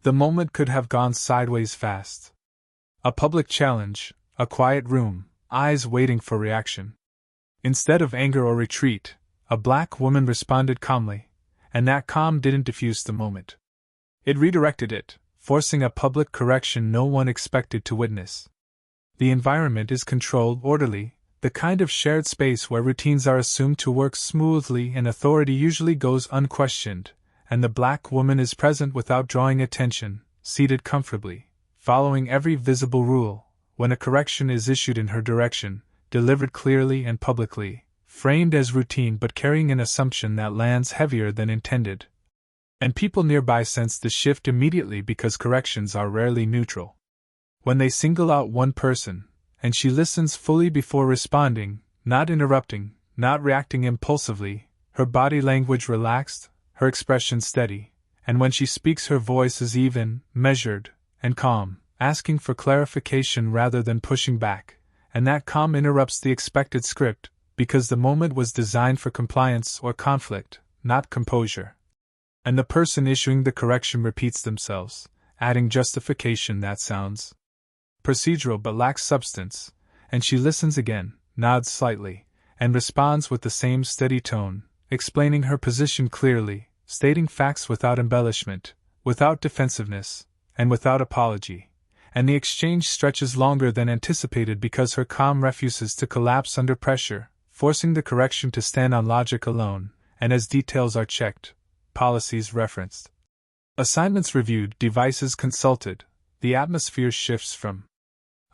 The moment could have gone sideways fast. A public challenge, a quiet room, eyes waiting for reaction. Instead of anger or retreat, a black woman responded calmly, and that calm didn't diffuse the moment. It redirected it, forcing a public correction no one expected to witness. The environment is controlled, orderly, the kind of shared space where routines are assumed to work smoothly and authority usually goes unquestioned, and the black woman is present without drawing attention, seated comfortably, following every visible rule, when a correction is issued in her direction, delivered clearly and publicly, framed as routine but carrying an assumption that lands heavier than intended. And people nearby sense the shift immediately because corrections are rarely neutral. When they single out one person, and she listens fully before responding, not interrupting, not reacting impulsively, her body language relaxed, her expression steady, and when she speaks her voice is even, measured, and calm, asking for clarification rather than pushing back, and that calm interrupts the expected script, because the moment was designed for compliance or conflict, not composure. And the person issuing the correction repeats themselves, adding justification that sounds procedural but lacks substance, and she listens again, nods slightly, and responds with the same steady tone, explaining her position clearly, stating facts without embellishment, without defensiveness, and without apology, and the exchange stretches longer than anticipated because her calm refuses to collapse under pressure, forcing the correction to stand on logic alone, and as details are checked, policies referenced, assignments reviewed, devices consulted, the atmosphere shifts from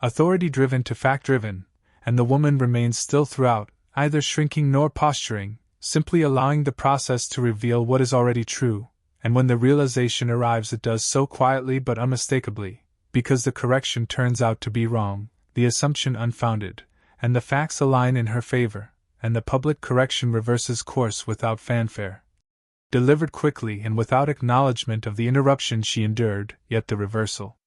authority-driven to fact-driven, and the woman remains still throughout, either shrinking nor posturing, simply allowing the process to reveal what is already true, and when the realization arrives it does so quietly but unmistakably, because the correction turns out to be wrong, the assumption unfounded, and the facts align in her favor, and the public correction reverses course without fanfare. Delivered quickly and without acknowledgement of the interruption she endured, yet the reversal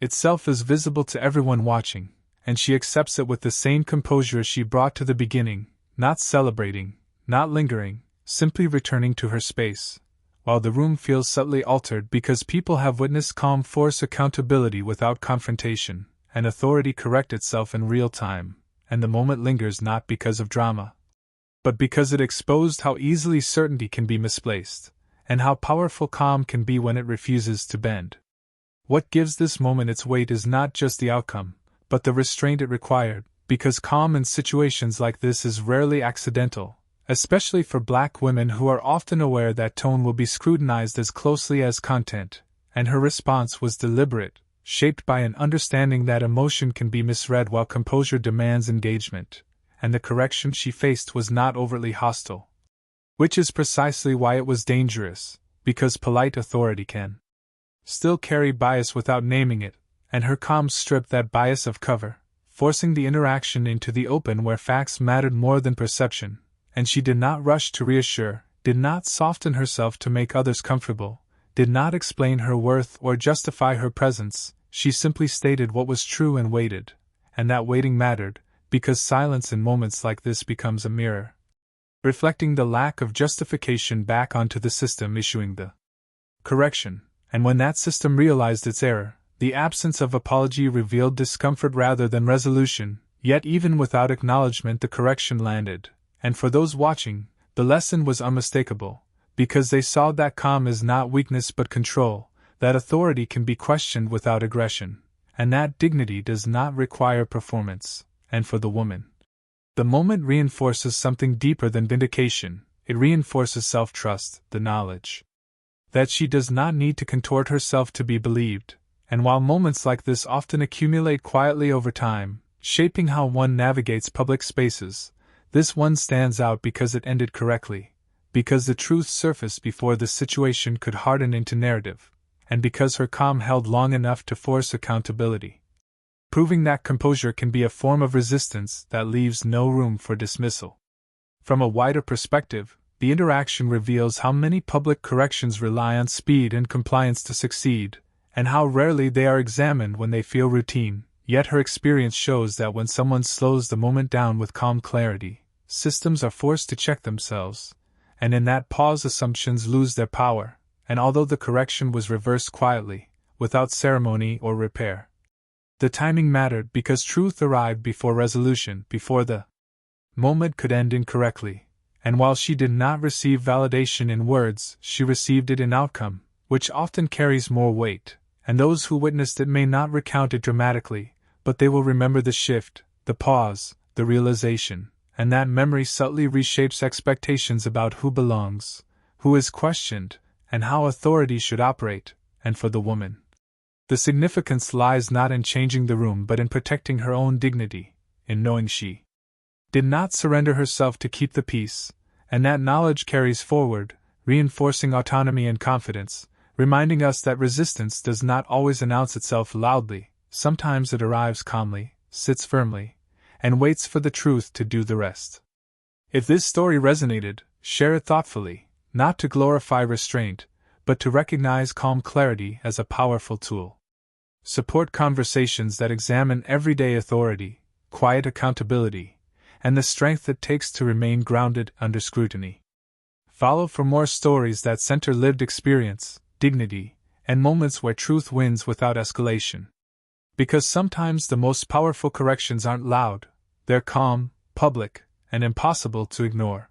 itself is visible to everyone watching, and she accepts it with the same composure she brought to the beginning, not celebrating, not lingering, simply returning to her space, while the room feels subtly altered because people have witnessed calm force accountability without confrontation, and authority correct itself in real time, and the moment lingers not because of drama, but because it exposed how easily certainty can be misplaced, and how powerful calm can be when it refuses to bend. What gives this moment its weight is not just the outcome, but the restraint it required, because calm in situations like this is rarely accidental, especially for black women who are often aware that tone will be scrutinized as closely as content, and her response was deliberate, shaped by an understanding that emotion can be misread while composure demands engagement, and the correction she faced was not overtly hostile. Which is precisely why it was dangerous, because polite authority can still carry bias without naming it, and her calm stripped that bias of cover, forcing the interaction into the open where facts mattered more than perception, and she did not rush to reassure, did not soften herself to make others comfortable, did not explain her worth or justify her presence, she simply stated what was true and waited, and that waiting mattered, because silence in moments like this becomes a mirror, reflecting the lack of justification back onto the system issuing the correction. And when that system realized its error, the absence of apology revealed discomfort rather than resolution, yet even without acknowledgement the correction landed, and for those watching, the lesson was unmistakable, because they saw that calm is not weakness but control, that authority can be questioned without aggression, and that dignity does not require performance, and for the woman, the moment reinforces something deeper than vindication, it reinforces self-trust, the knowledge that she does not need to contort herself to be believed, and while moments like this often accumulate quietly over time, shaping how one navigates public spaces, this one stands out because it ended correctly, because the truth surfaced before the situation could harden into narrative, and because her calm held long enough to force accountability, proving that composure can be a form of resistance that leaves no room for dismissal. From a wider perspective, the interaction reveals how many public corrections rely on speed and compliance to succeed, and how rarely they are examined when they feel routine, yet her experience shows that when someone slows the moment down with calm clarity, systems are forced to check themselves, and in that pause assumptions lose their power, and although the correction was reversed quietly, without ceremony or repair. The timing mattered because truth arrived before resolution, before the moment could end incorrectly, and while she did not receive validation in words, she received it in outcome, which often carries more weight, and those who witnessed it may not recount it dramatically, but they will remember the shift, the pause, the realization, and that memory subtly reshapes expectations about who belongs, who is questioned, and how authority should operate. And for the woman, the significance lies not in changing the room but in protecting her own dignity, in knowing she did not surrender herself to keep the peace, and that knowledge carries forward, reinforcing autonomy and confidence, reminding us that resistance does not always announce itself loudly. Sometimes it arrives calmly, sits firmly, and waits for the truth to do the rest. If this story resonated, share it thoughtfully, not to glorify restraint, but to recognize calm clarity as a powerful tool. Support conversations that examine everyday authority, quiet accountability, and the strength it takes to remain grounded under scrutiny. Follow for more stories that center lived experience, dignity, and moments where truth wins without escalation. Because sometimes the most powerful corrections aren't loud, they're calm, public, and impossible to ignore.